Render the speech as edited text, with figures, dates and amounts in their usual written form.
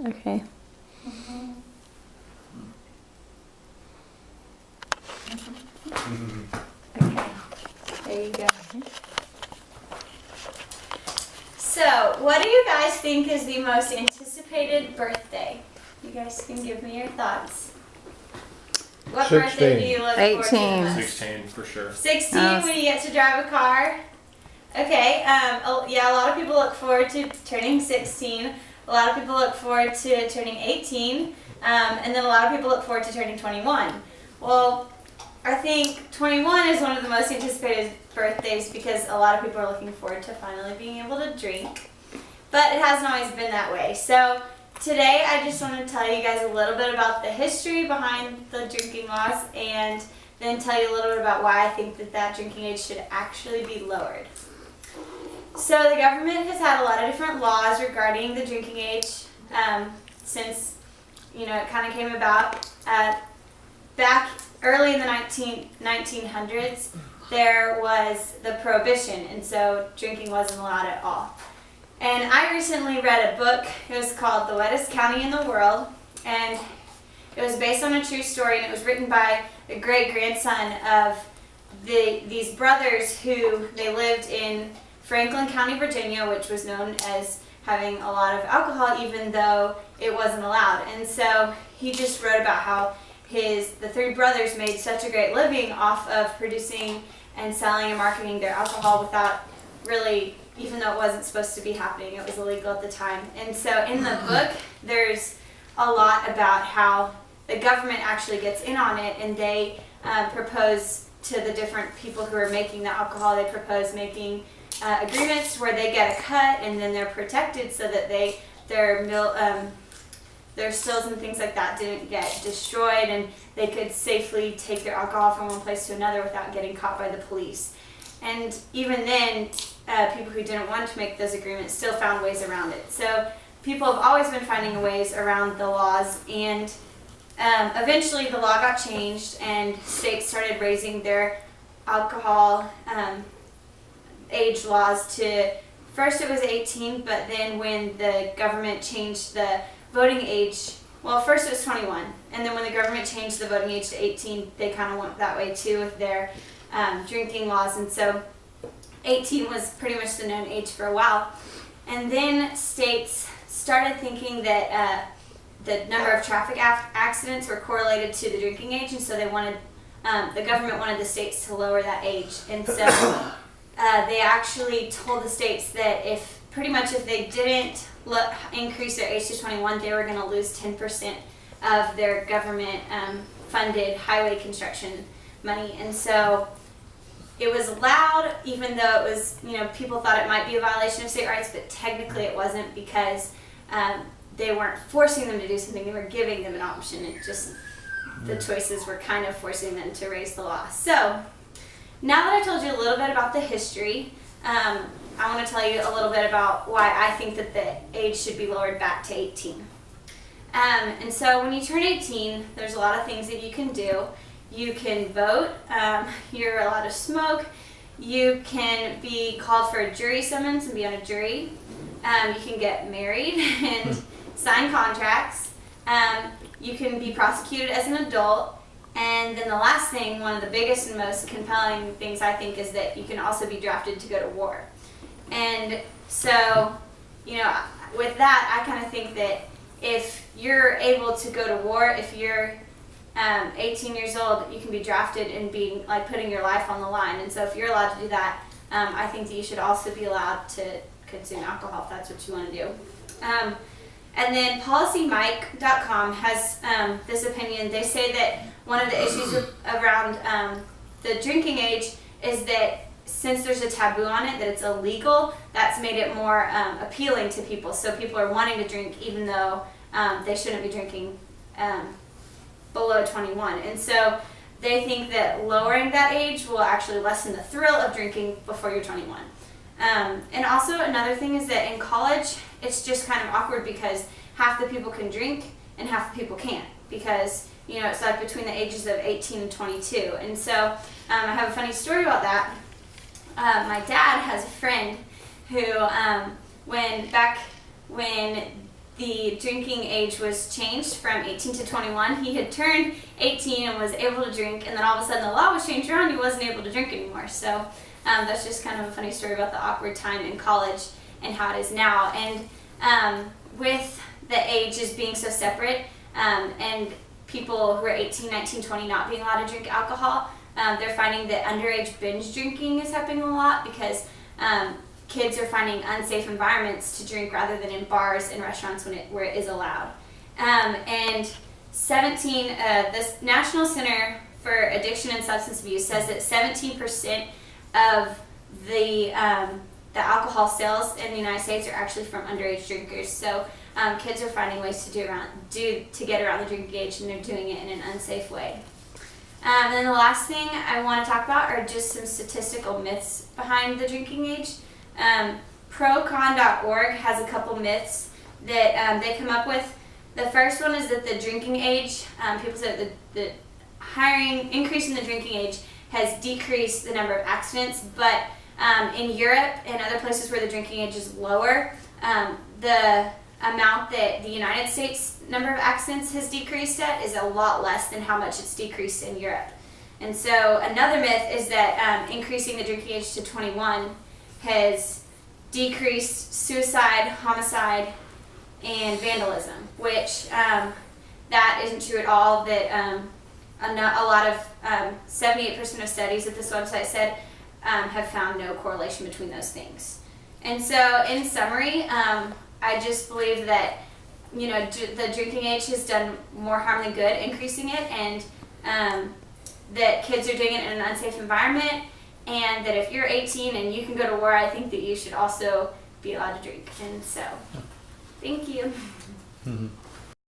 Okay. Okay, there you go. So, what do you guys think is the most anticipated birthday? You guys can give me your thoughts. What 16. birthday do you look forward to the 18. most? 16 for sure. 16 Yes. when you get to drive a car. Okay, yeah, a lot of people look forward to turning 16. A lot of people look forward to turning 18. And then a lot of people look forward to turning 21. Well, I think 21 is one of the most anticipated birthdays because a lot of people are looking forward to finally being able to drink. But it hasn't always been that way. So today I just want to tell you guys a little bit about the history behind the drinking laws and then tell you a little bit about why I think that drinking age should actually be lowered. So the government has had a lot of different laws regarding the drinking age since, it kind of came about. Back early in the 1900s, there was the prohibition, and so drinking wasn't allowed at all. And I recently read a book. It was called The Wettest County in the World, and it was based on a true story, and it was written by the great-grandson of these brothers who they lived in Franklin County, Virginia, which was known as having a lot of alcohol even though it wasn't allowed. And so he just wrote about how the three brothers made such a great living off of producing and selling and marketing their alcohol without really, even though it wasn't supposed to be happening, it was illegal at the time. And so in the book, there's a lot about how the government actually gets in on it, and they propose to the different people who are making the alcohol, they propose making agreements where they get a cut and then they're protected so that their stills and things like that didn't get destroyed, and they could safely take their alcohol from one place to another without getting caught by the police. And even then, people who didn't want to make those agreements still found ways around it. So people have always been finding ways around the laws, and eventually the law got changed and states started raising their alcohol age laws to, first it was 18, but then when the government changed the voting age, well, first it was 21, and then when the government changed the voting age to 18, they kind of went that way too with their drinking laws, and so 18 was pretty much the known age for a while. And then states started thinking that the number of traffic accidents were correlated to the drinking age, and so they wanted, the government wanted the states to lower that age, and so they actually told the states that if they didn't increase their age to 21, they were going to lose 10% of their government funded highway construction money. And so it was allowed, even though it was, people thought it might be a violation of state rights, but technically it wasn't, because they weren't forcing them to do something, they were giving them an option. It just, the choices were kind of forcing them to raise the law. So now that I told you a little bit about the history, I want to tell you a little bit about why I think that the age should be lowered back to 18. And so when you turn 18, there's a lot of things that you can do. You can vote, you're allowed to smoke, you can be called for a jury summons and be on a jury, you can get married and sign contracts, you can be prosecuted as an adult, and then the last thing, one of the biggest and most compelling things I think, is that you can also be drafted to go to war. And so, with that, I kind of think that if you're able to go to war, if you're 18 years old, you can be drafted and be putting your life on the line. And so if you're allowed to do that, I think that you should also be allowed to consume alcohol if that's what you want to do. And then PolicyMike.com has this opinion. They say that one of the issues around the drinking age is that since there's a taboo on it, that it's illegal, that's made it more appealing to people. So people are wanting to drink even though they shouldn't be drinking below 21. And so they think that lowering that age will actually lessen the thrill of drinking before you're 21. And also another thing is that in college, it's just kind of awkward because half the people can drink and half the people can't, because it's between the ages of 18 and 22. And so I have a funny story about that. My dad has a friend who, when the drinking age was changed from 18 to 21. He had turned 18 and was able to drink, and then all of a sudden the law was changed around. He wasn't able to drink anymore. So that's just kind of a funny story about the awkward time in college and how it is now. And with the ages being so separate, and people who are 18, 19, 20 not being allowed to drink alcohol, they're finding that underage binge drinking is happening a lot because kids are finding unsafe environments to drink rather than in bars and restaurants where it is allowed. And the National Center for Addiction and Substance Abuse says that 17% of the alcohol sales in the United States are actually from underage drinkers. So kids are finding ways to get around the drinking age, and they're doing it in an unsafe way. And then the last thing I want to talk about are just some statistical myths behind the drinking age. Procon.org has a couple myths that they come up with. The first one is that the drinking age, people say that the increase in the drinking age has decreased the number of accidents, but in Europe and other places where the drinking age is lower, the amount that the United States number of accidents has decreased at is a lot less than how much it's decreased in Europe. And so another myth is that increasing the drinking age to 21 has decreased suicide, homicide, and vandalism, which that isn't true at all. That a lot of 78% of studies that this website said have found no correlation between those things. And so in summary, I just believe that the drinking age has done more harm than good, increasing it, and that kids are doing it in an unsafe environment, and that if you're 18 and you can go to war, I think that you should also be allowed to drink. And so, thank you. Mm-hmm.